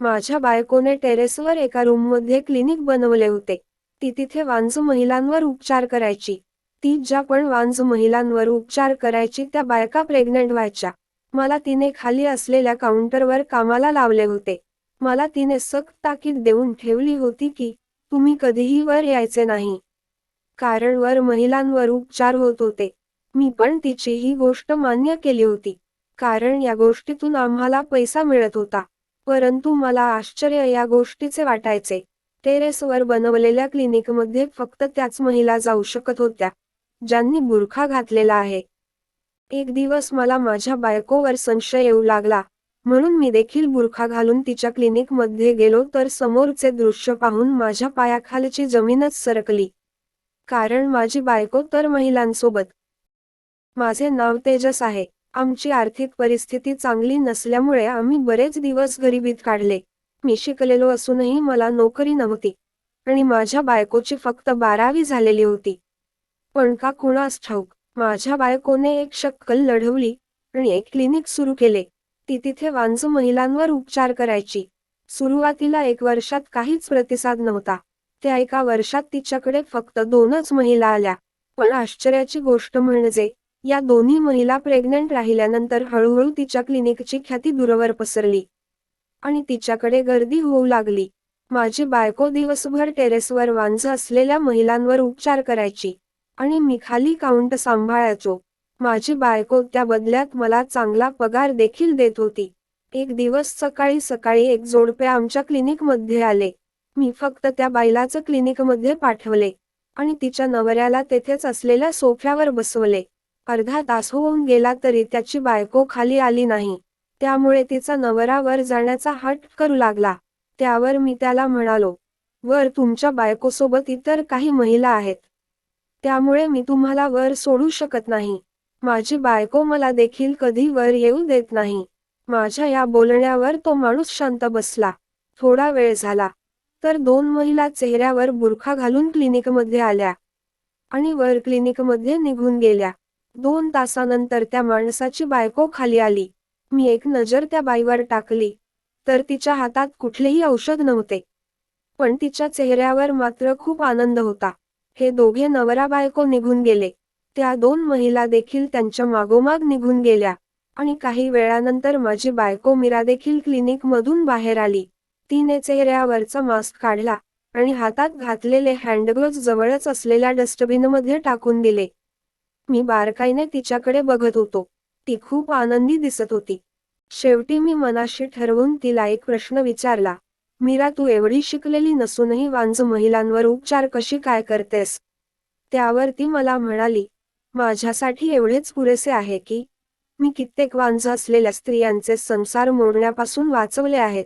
माझ्या बायकोने टेरेसवर एका रूममध्ये क्लिनिक बनवले होते. ती तिथे वांझ महिलांवर उपचार करायची. ती ज्या पण वांझ महिलांवर उपचार करायची त्या बायका प्रेग्नंट व्हायच्या. मला तिने खाली असलेल्या काउंटरवर कामाला लावले होते. मला तिने सक्त ताकीद देऊन ठेवली होती की तुम्ही कधीही वर यायचे नाही. कारण वर महिलांवर उपचार होत होते. मी पण तिची ही गोष्ट मान्य केली होती. कारण या गोष्टीतून आम्हाला पैसा मिळत होता. परंतु मला आश्चर्य या गोष्टीचे वाटायचे. टेरेसवर बनवलेल्या क्लिनिकमध्ये फक्त त्याच महिला जाऊ शकत होत्या, ज्यांनी बुरखा घातलेला आहे. एक दिवस मला माझ्या बायकोवर संशय येऊ लागला, म्हणून मी देखील बुरखा घालून तिच्या क्लिनिकमध्ये गेलो तर समोरचे दृश्य पाहून माझ्या पायाखालची जमीनच सरकली. कारण माझी बायको तर महिलांसोबत. माझे नाव तेजस आहे. आमची आर्थिक परिस्थिती चांगली नसल्यामुळे आम्ही बरेच दिवस गरिबीत काढले. मी शिकलेलो असूनही मला नोकरी नव्हती. आणि माझ्या बायकोची फक्त 12वी झालेली होती. पण का कुणास ठाऊक, माझ्या बायकोने एक शक्कल लढवली आणि एक क्लिनिक सुरू केले. ती तिथे वांझ महिलांवर उपचार करायची. सुरुवातीला 1 वर्षात काहीच प्रतिसाद नव्हता. त्या 1 वर्षात तिच्याकडे फक्त 2च महिला आल्या. पण आश्चर्याची गोष्ट म्हणजे या दोन्ही महिला प्रेग्नंट राहिल्यानंतर हळूहळू तिच्या क्लिनिकची ख्याती दूरवर पसरली. आणि तिच्याकडे गर्दी होऊ लागली. माझी बायको दिवसभर टेरेसवर वांझ असलेल्या महिलांवर उपचार करायची. आणि मी खाली काउंटर सांभाळायचो. माझी बायको त्या बदल्यात मला चांगला पगार देखील देत होती. एक दिवस सकाळी सकाळी एक जोडपे आमच्या क्लिनिकमध्ये आले. मी फक्त त्या बाईलाच क्लिनिकमध्ये पाठवले. आणि तिच्या नवऱ्याला तेथेच असलेल्या सोफ्यावर बसवले. अर्धा तास होऊन गेला तरी त्याची बायको खाली आली नाही. त्यामुळे तिचा नवरा वर जाण्याचा हट्ट करू लागला. त्यावर मी त्याला म्हणालो, वर तुमच्या बायकोसोबत इतर काही महिला आहेत. त्यामुळे मी तुम्हाला वर सोडू शकत नाही. माझी बायको मला देखील कधी वर येऊ देत नाही. माझ्या या बोलण्यावर तो माणूस शांत बसला. थोडा वेळ झाला तर 2 महिला चेहऱ्यावर बुरखा घालून क्लिनिकमध्ये आल्या. आणि वर क्लिनिकमध्ये निघून गेल्या. 2 तासानंतर त्या माणसाची बायको खाली आली. मी एक नजर त्या बाईवर टाकली तर तिच्या हातात कुठलेही औषध नव्हते. पण तिच्या चेहऱ्यावर मात्र खूप आनंद होता. हे दोघे नवरा बायको निघून गेले. त्या 2 महिला देखील त्यांच्या मागोमाग निघून गेल्या. आणि काही वेळानंतर माझी बायको मीरा देखील क्लिनिकमधून बाहेर आली. तिने चेहऱ्यावरचा मास्क काढला आणि हातात घातलेले हँडग्लोव्ज जवळच असलेल्या डस्टबिनमध्ये टाकून दिले. मी बारकाईने तिच्याकडे बघत होतो. ती खूप आनंदी दिसत होती. शेवटी मी मनाशी ठरवून तिला एक प्रश्न विचारला, मीरा, तू एवढी शिकलेली नसूनही वांझ महिलांवर उपचार कशी काय करतेस? त्यावर ती मला म्हणाली, माझ्यासाठी एवढेच पुरेसे आहे की मी कित्येक वांझ असलेल्या स्त्रियांचे संसार मोडण्यापासून वाचवले आहेत.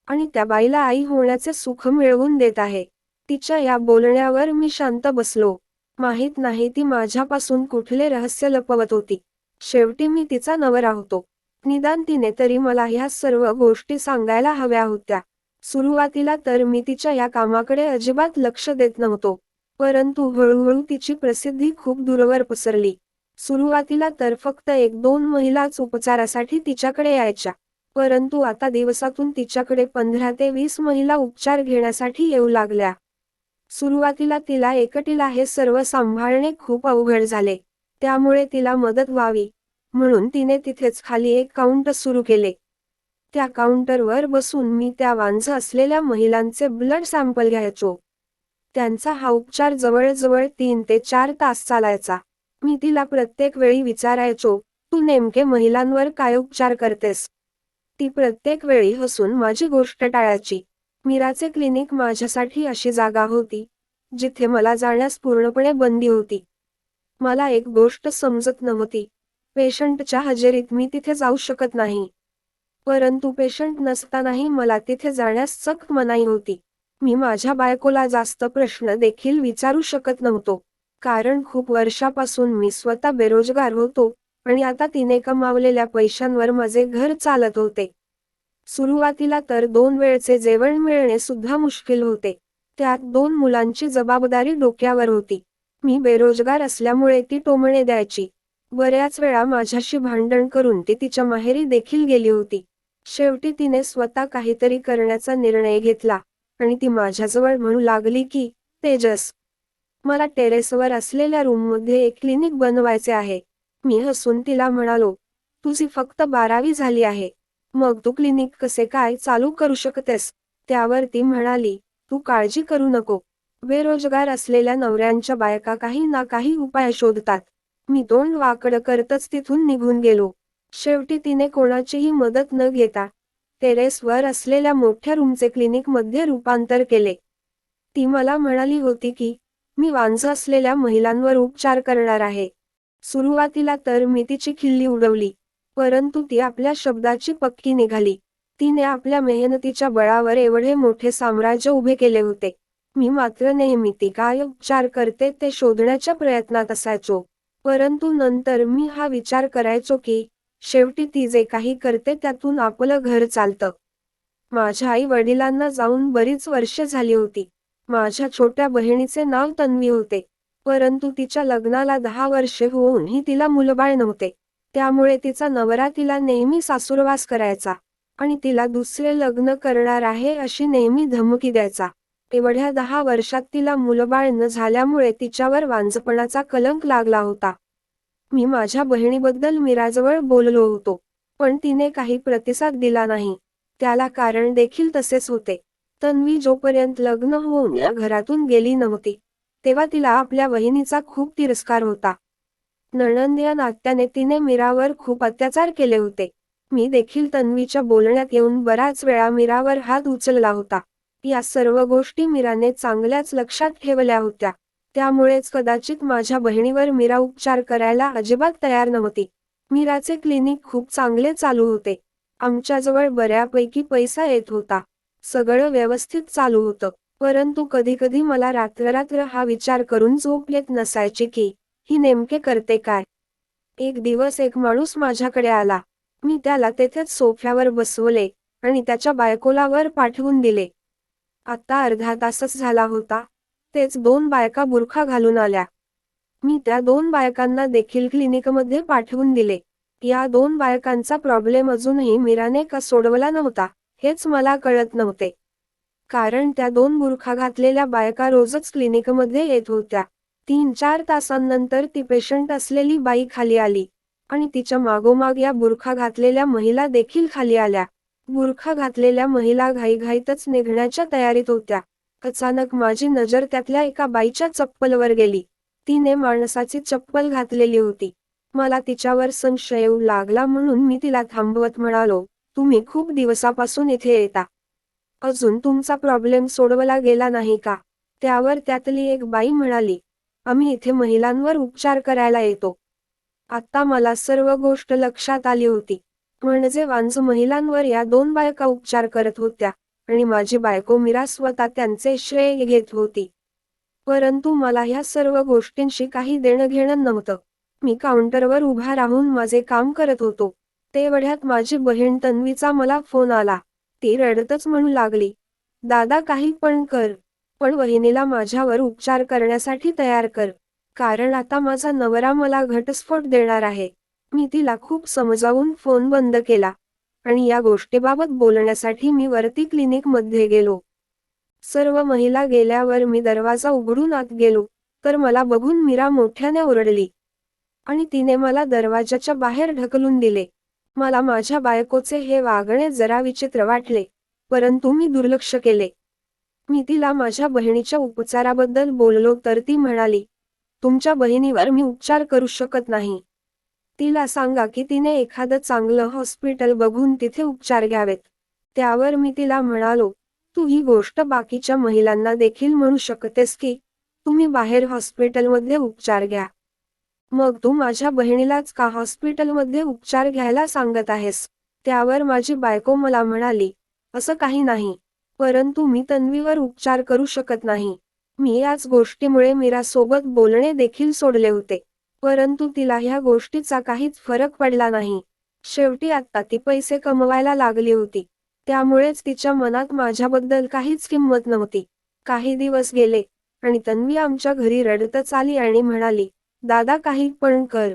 आणि त्या बाईला आई होण्याचे सुख मिळवून देत आहे. तिच्या या बोलण्यावर मी शांत बसलो. माहित नाही ती माझ्यापासून कुठले रहस्य लपवत होती. शेवटी मी तिचा नवरा होतो. निदान तिने तरी मला ह्या सर्व गोष्टी सांगायला हव्या होत्या. सुरुवातीला तर मी तिच्या या कामाकडे अजिबात लक्ष देत नव्हतो. परंतु हळूहळू तिची प्रसिद्धी खूप दूरवर पसरली. सुरुवातीला तर फक्त 1-2 महिलाच उपचारासाठी तिच्याकडे यायच्या. परंतु आता दिवसातून तिच्याकडे 15 ते 20 महिला उपचार घेण्यासाठी येऊ लागल्या. सुरुवातीला तिला एकटीला हे सर्व सांभाळणे खूप अवघड झाले. त्यामुळे तिला मदत व्हावी म्हणून तिने तिथेच खाली एक काउंटर सुरू केले. त्या काउंटरवर बसून मी त्या वांझ असलेल्या महिलांचे ब्लड सॅम्पल घ्यायचो. त्यांचा हा उपचार जवळजवळ 3 ते 4 तास चालायचा. मी तिला प्रत्येक वेळी विचारायचो, तू नेमके महिलांवर काय उपचार करतेस? ती प्रत्येक वेळी हसून माझी गोष्ट टाळायची. मीराचे क्लिनिक माझ्यासाठी अशी जागा होती, जिथे मला जाण्यास पूर्णपणे बंदी होती. मला एक गोष्ट समजत नव्हती. पेशंटच्या हजेरीत मी तिथे जाऊ शकत नाही. परंतु पेशंट नसतानाही मला तिथे जाण्यास सक्त मनाई होती. मी माझ्या बायकोला जास्त प्रश्न देखील विचारू शकत नव्हतो. कारण खूप वर्षापासून मी स्वतः बेरोजगार होतो आणि आता तिने कमावलेल्या पैशांवर माझे घर चालत होते. सुरुवातीला तर 2 वेळचे जेवण मिळणे सुद्धा मुश्किल होते. त्यात 2 मुलांची जबाबदारी डोक्यावर होती. मी बेरोजगार असल्यामुळे ती टोमणे द्यायची. बऱ्याच वेळा माझ्याशी भांडण करून ती तिच्या माहेरी देखील गेली होती. शेवटी तिने स्वतः काहीतरी करण्याचा निर्णय घेतला आणि ती माझ्याजवळ म्हणू लागली की, तेजस, मला टेरेसवर असलेल्या रूममध्ये एक क्लिनिक बनवायचे आहे. मी हसून तिला म्हणालो, तुझी फक्त 12वी झाली आहे. मग तू क्लिनिक कसे काय चालू करू शकतेस? त्यावर ती म्हणाली, तू काळजी करू नको. बेरोजगार असलेल्या नवऱ्यांच्या बायका काही ना काही उपाय शोधतात. मी तोंड वाकडं करतच तिथून निघून गेलो. शेवटी तिने कोणाचीही मदत न घेता टेरेसवर असलेल्या मोठ्या रूमचे क्लिनिकमध्ये रूपांतर केले. ती मला म्हणाली होती की, मी वांझ असलेल्या महिलांवर उपचार करणार आहे. सुरुवातीला तर मी तिची खिल्ली उडवली, परंतु ती आपल्या शब्दाची पक्की निघाली. तिने आपल्या मेहनतीच्या बळावर एवढे मोठे साम्राज्य उभे केले होते. मी मात्र नेहमी ती काय उपचार करते ते शोधण्याच्या प्रयत्नात असायचो. परंतु नंतर मी हा विचार करायचो की, शेवटी ती जे काही करते त्यातून आपलं घर चालतं. माझ्या आई वडिलांना जाऊन बरीच वर्षे झाली होती. माझ्या छोट्या बहिणीचे नाव तन्वी होते. परंतु तिच्या लग्नाला 10 वर्षे होऊनही तिला मुलबाळ नव्हते. त्यामुळे तिचा नवरा तिला नेहमी सासूरवास करायचा आणि तिला दुसरे लग्न करणार आहे अशी नेहमी धमकी द्यायचा. एवढ्या 10 वर्षात तिला मुलबाळ न झाल्यामुळे तिच्यावर वांझपणाचा कलंक लागला होता. मी माझ्या बहिणीबद्दल मीराजवळ बोललो होतो, पण तिने काही प्रतिसाद दिला नाही. त्याला कारण देखील तसेच होते. तन्वी जोपर्यंत लग्न होऊन या घरातून गेली नव्हती, तेव्हा तिला आपल्या बहिणीचा खूप तिरस्कार होता. नणंद या नात्याने तिने मीरावर खूप अत्याचार केले होते. मी देखील तन्वीच्या बोलण्यात येऊन बराच वेळा मीरावर हात उचलला होता. या सर्व गोष्टी मीराने चांगल्याच लक्षात ठेवल्या होत्या. त्यामुळेच कदाचित माझ्या बहिणीवर मीरा उपचार करायला अजिबात तयार नव्हती. मीराचे क्लिनिक खूप चांगले चालू होते. आमच्याजवळ बऱ्यापैकी पैसा येत होता. सगळं व्यवस्थित चालू होतं. परंतु कधी-कधी मला रात्र हा विचार करून झोप येत नसायची की, ही नेमके करते काय? एक दिवस एक माणूस माझ्याकडे आला. मी त्याला तेथेच सोफ्यावर बसवले आणि त्याच्या बायकोला वर पाठवून दिले. आता अर्धा तासच झाला होता. तेच 2 बायका बुरखा घालून आल्या. मी त्या 2 बायकांना देखील क्लिनिकमध्ये पाठवून दिले. या 2 बायकांचा प्रॉब्लेम अजूनही मीराने का सोडवला नव्हता, हेच मला कळत नव्हते. कारण त्या 2 बुरखा घातलेल्या बायका रोजच क्लिनिकमध्ये येत होत्या. 3-4 तासांनंतर ती पेशंट असलेली बाई खाली आली आणि तिच्या मागोमाग या बुरखा घातलेल्या महिला देखील खाली आल्या. बुरखा घातलेल्या महिला घाईघाईतच निघण्याच्या तयारीत होत्या. अचानक माझी नजर त्यातल्या एका बाईच्या चप्पलवर गेली. तिने माणसाची चप्पल घातलेली होती. मला तिच्यावर संशय येऊ लागला म्हणून मी तिला थांबवत म्हणालो, तुम्ही खूप दिवसापासून इथे येता. अजून तुमचा प्रॉब्लेम सोडवला गेला नाही का? त्यावर त्यातली एक बाई म्हणाली, आम्ही इथे महिलांवर उपचार करायला येतो. आता मला सर्व गोष्ट लक्षात आली होती. म्हणजे वांझ महिलांवर या 2 बायका उपचार करत होत्या आणि माझी बायको मीरा स्वतः त्यांचे श्रेय घेत होती. परंतु मला ह्या सर्व गोष्टींशी काही देणं घेणं नव्हतं. मी काउंटरवर उभा राहून माझे काम करत होतो. तेवढ्यात माझी बहीण तन्वीचा मला फोन आला. ती रडतच म्हणू लागली, दादा काही पण कर, पण वहिनीला माझ्यावर उपचार करण्यासाठी तयार कर. कारण आता माझा नवरा मला घटस्फोट देणार आहे. मी तिला खूप समजावून फोन बंद केला आणि या गोष्टीबाबत बोलण्यासाठी मी वरती क्लिनिकमध्ये गेलो. सर्व महिला गेल्यावर मी दरवाजा उघडून आत गेलो, तर मला बघून मीरा मोठ्याने ओरडली आणि तिने मला दरवाजाच्या बाहेर ढकलून दिले. मला माझ्या बायकोचे हे वागणे जरा विचित्र वाटले, परंतु मी दुर्लक्ष केले. मी तिला माझ्या बहिणीच्या उपचाराबद्दल बोललो तर ती म्हणाली, तुमच्या बहिणीवर मी उपचार करू शकत नाही. तिला सांगा की तिने एखादं चांगलं हॉस्पिटल बघून तिथे उपचार घ्यावेत. त्यावर मी तिला म्हणालो, तू ही गोष्ट बाकीच्या महिलांना देखील म्हणू शकतेस की, तुम्ही बाहेर हॉस्पिटलमध्ये उपचार घ्या. मग तू माझ्या बहिणीलाच का हॉस्पिटलमध्ये उपचार घ्यायला सांगत आहेस? त्यावर माझी बायको मला म्हणाली, असं काही नाही. परंतु मी तन्वीवर उपचार करू शकत नाही. मी याच गोष्टीमुळे मीरासोबत बोलणे देखील सोडले होते. परंतु तिला ह्या गोष्टीचा काहीच फरक पडला नाही. शेवटी आता ती पैसे कमवायला लागली होती. त्यामुळेच तिच्या मनात माझ्याबद्दल काहीच किंमत नव्हती. काही दिवस गेले आणि तन्वी आमच्या घरी रडतच आली आणि म्हणाली, दादा काही पण कर,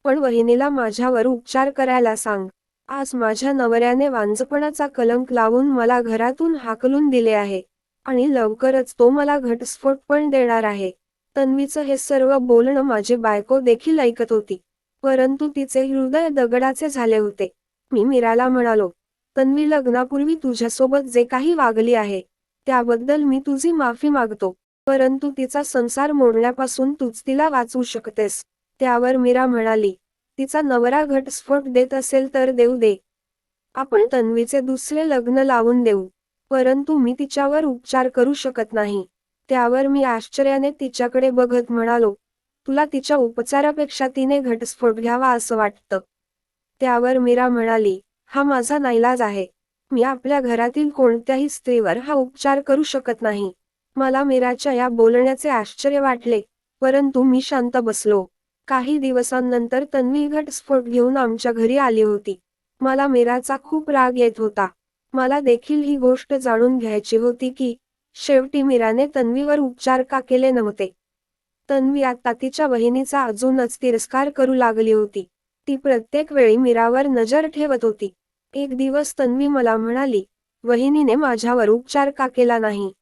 पण वहिनीला माझ्यावर उपचार करायला सांग. आज माझ्या नवऱ्याने वांझपणाचा कलंक लावून मला घरातून हाकलून दिले आहे आणि लवकरच तो मला घटस्फोट पण देणार आहे. तन्वीचं हे सर्व बोलणं माझी बायको देखील ऐकत होती, परंतु तिचे हृदय दगडाचे झाले होते. मी मीराला म्हणालो, तन्वी, लग्नापूर्वी तुझ्यासोबत जे काही वागली आहे त्याबद्दल मी तुझी माफी मागतो, परंतु तिचा संसार मोडण्यापासून तूच तिला वाचवू शकतेस. त्यावर मीरा म्हणाली, तिचा नवरा घटस्फोट देत असेल तर देऊ दे. आपण तन्वीचे दुसरे लग्न लावून देऊ, परंतु मी तिच्यावर उपचार करू शकत नाही. त्यावर मी आश्चर्याने तिच्याकडे बघत म्हणालो, तुला तिच्या उपचारापेक्षा तिने घटस्फोट घ्यावा असं वाटतं? त्यावर मीरा म्हणाली, हा माझा नाईलाज आहे. मी आपल्या घरातील कोणत्याही स्त्रीवर हा उपचार करू शकत नाही. मला मीराच्या या बोलण्याचे आश्चर्य वाटले, परंतु मी शांत बसलो. काही दिवसांनंतर तन्वी घटस्फोट घेऊन आमच्या घरी आली होती. मला मीराचा खूप राग येत होता. मला देखील ही गोष्ट जाणून घ्यायची होती की शेवटी मीराने तन्वीवर उपचार का केले नव्हते. तन्वी आता तिच्या बहिणीचा अजूनच तिरस्कार करू लागली होती. ती प्रत्येक वेळी मीरावर नजर ठेवत होती. एक दिवस तन्वी मला म्हणाली, वहिनीने माझ्यावर उपचार का केला नाही?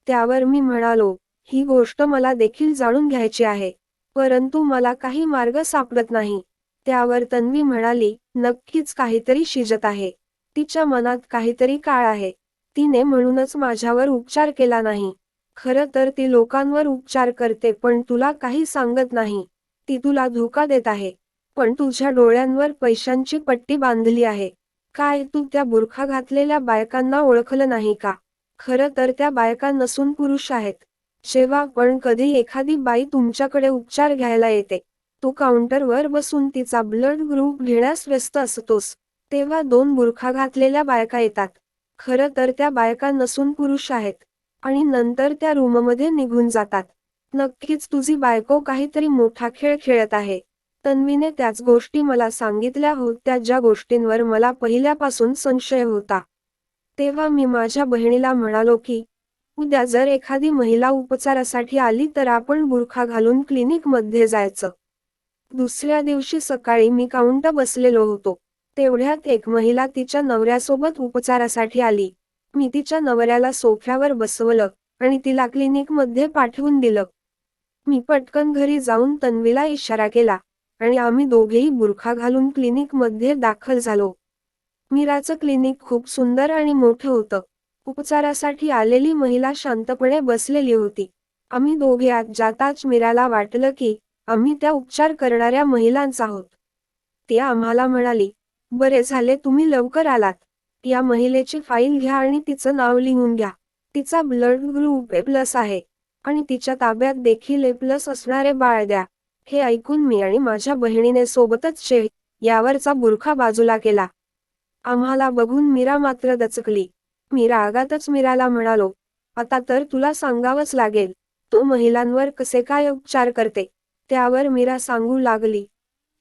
त्यावर मी म्हणालो, ही गोष्ट मला देखील जाणून घ्यायची आहे, परंतु मला काही मार्ग सापडत नाही. त्यावर तन्वी म्हणाली, नक्कीच काहीतरी शिजत आहे. तिच्या मनात काहीतरी काळ आहे. तिने म्हणूनच माझ्यावर उपचार केला नाही. खरं तर ती लोकांवर उपचार करते पण तुला काही सांगत नाही. ती तुला धोका देत आहे. पण तुझ्या डोळ्यांवर पैशांची पट्टी बांधली आहे. काय तू त्या बुरखा घातलेल्या बायकांना ओळखलं नाही का? खरं तर त्या बायका नसून पुरुष आहेत. जेव्हा पण कधी एखादी बाई तुमच्याकडे उपचार घ्यायला येते, तू काउंटरवर बसून तिचा ब्लड ग्रुप घेण्यास व्यस्त असतोस, तेव्हा दोन बुरखा घातलेल्या बायका येतात. खरं तर त्या बायका नसून पुरुष आहेत आणि नंतर त्या रूममध्ये निघून जातात. नक्कीच तुझी बायको काहीतरी मोठा खेळ खेळत आहे. तन्वीने त्याच गोष्टी मला सांगितल्या होत्या ज्या गोष्टींवर मला पहिल्यापासून संशय होता. तेव्हा मी माझ्या बहिणीला म्हणालो की उद्या जर एखादी महिला उपचारासाठी आली तर आपण बुरखा घालून क्लिनिकमध्ये जायचं. दुसऱ्या दिवशी सकाळी मी काउंटर बसलेलो होतो. तेवढ्यात एक महिला तिच्या नवऱ्यासोबत उपचारासाठी आली. मी तिच्या नवऱ्याला सोफ्यावर बसवलं आणि तिला क्लिनिकमध्ये पाठवून दिलं. मी पटकन घरी जाऊन तन्वीला इशारा केला आणि आम्ही दोघेही बुरखा घालून क्लिनिकमध्ये दाखल झालो. मीराचं क्लिनिक खूप सुंदर आणि मोठं होतं. उपचारासाठी आलेली महिला शांतपणे बसलेली होती. आम्ही दोघे आत जाताच मीराला वाटलं की आम्ही त्या उपचार करणाऱ्या महिलांच आहोत. ती आम्हाला म्हणाली, बरे झाले तुम्ही लवकर आलात. या महिलेची फाईल घ्या आणि तिचं नाव लिहून घ्या. तिचा ब्लड ग्रुप A+ आहे आणि तिच्या ताब्यात देखील A+ असणारे बाळ द्या. हे ऐकून मी आणि माझ्या बहिणीने सोबतच यावरचा बुरखा बाजूला केला. आम्हाला बघून मीरा मात्र दचकली. मी रागातच मीराला म्हणालो, आता तर तुला सांगावंच लागेल, तू महिलांवर कसे काय उपचार करते. त्यावर मीरा सांगू लागली,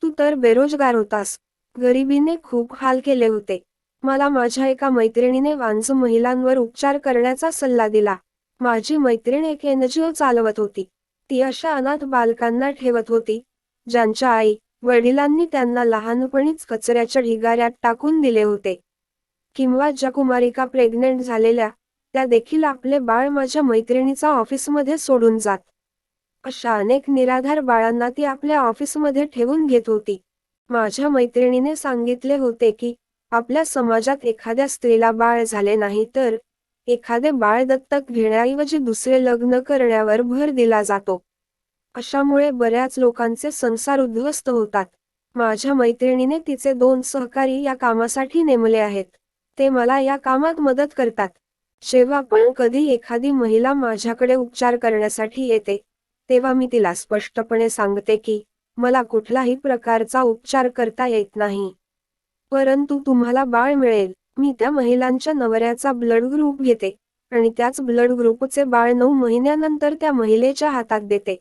तू तर बेरोजगार होतास. गरिबीने खूप हाल केले होते. मला माझ्या एका मैत्रिणीने वांझ महिलांवर उपचार करण्याचा सल्ला दिला. माझी मैत्रीण एक NGO चालवत होती. ती अशा अनाथ बालकांना ठेवत होती, ज्यांच्या आई वडिलांनी त्यांना लहानपणीच कचऱ्याच्या ढिगाऱ्यात टाकून दिले होते. किंवा ज्या कुमारिका प्रेग्नेंट झालेल्या, त्या देखील आपले बाळ माझ्या मैत्रिणीचा ऑफिसमध्ये सोडून जात. अशा अनेक निराधार बाळांना ती आपल्या ऑफिसमध्ये ठेवून घेत होती. माझ्या मैत्रिणीने सांगितले होते की आपल्या समाजात एखाद्या स्त्रीला बाळ झाले नाही तर एखादे बाळ दत्तक घेण्याऐवजी दुसरे लग्न करण्यावर भर दिला जातो. अशामुळे बऱ्याच लोकांचे संसार उद्ध्वस्त होतात. माझ्या मैत्रिणीने तिचे 2 सहकारी या कामासाठी नेमले आहेत. ते मला या कामात मदत करतात. जेव्हा पण कधी एखादी महिला माझ्याकडे उपचार करण्यासाठी येते, तेव्हा मी तिला स्पष्टपणे सांगते की मला कुठलाही प्रकारचा उपचार करता येत नाही. परंतु तुम्हाला बाळ मिळेल. मी त्या महिलांच्या नवऱ्याचा ब्लड ग्रुप घेते आणि त्याच ब्लड ग्रुपचे बाळ 9 महिन्यानंतर त्या महिलेच्या हातात देते.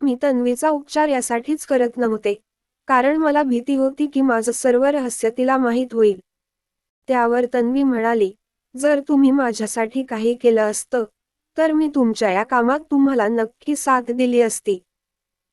मी तन्वीचा उपचार यासाठीच करत नव्हते, कारण मला भीती होती की माझं सर्व रहस्य तिला माहीत होईल. त्यावर तन्वी म्हणाली, जर तुम्ही माझ्यासाठी काही केलं असतं, तर मी तुमच्या या कामात तुम्हाला नक्की साथ दिली असती.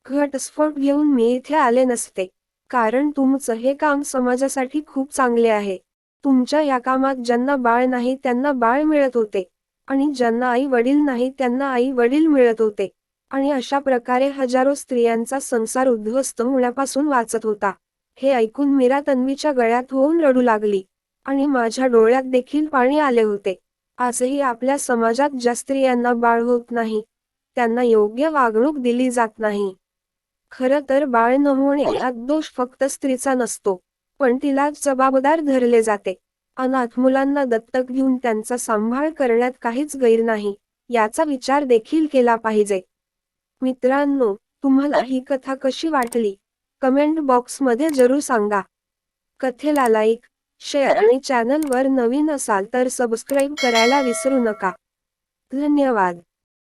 घटस्फोट घेऊन मी इथे आले नसते. कारण तुमचं हे काम समाजासाठी खूप चांगले आहे. तुमच्या या कामात ज्यांना बाळ नाही त्यांना बाळ मिळत होते आणि ज्यांना आई वडील नाही त्यांना आई वडील मिळत होते आणि अशा प्रकारे हजारो स्त्रियांचा संसार उद्ध्वस्त होण्यापासून वाचत होता. हे ऐकून मीरा तन्वीच्या गळ्यात होऊन रडू लागली आणि माझ्या डोळ्यात देखील पाणी आले होते. आजही आपल्या समाजात ज्या स्त्रियांना बाळ होत नाही त्यांना योग्य वागणूक दिली जात नाही. खरं तर बाळ न होणे यात दोष फक्त स्त्रीचा नसतो, पण तिला जबाबदार धरले जाते. अनाथ मुलांना दत्तक घेऊन त्यांचा सांभाळ करण्यात काहीच गैर नाही, याचा विचार देखील केला पाहिजे. मित्रांनो, तुम्हाला ही कथा कशी वाटली? कमेंट बॉक्समध्ये जरूर सांगा. कथेला लाईक, शेअर आणि चॅनलवर नवीन असाल तर सबस्क्राईब करायला विसरू नका. धन्यवाद.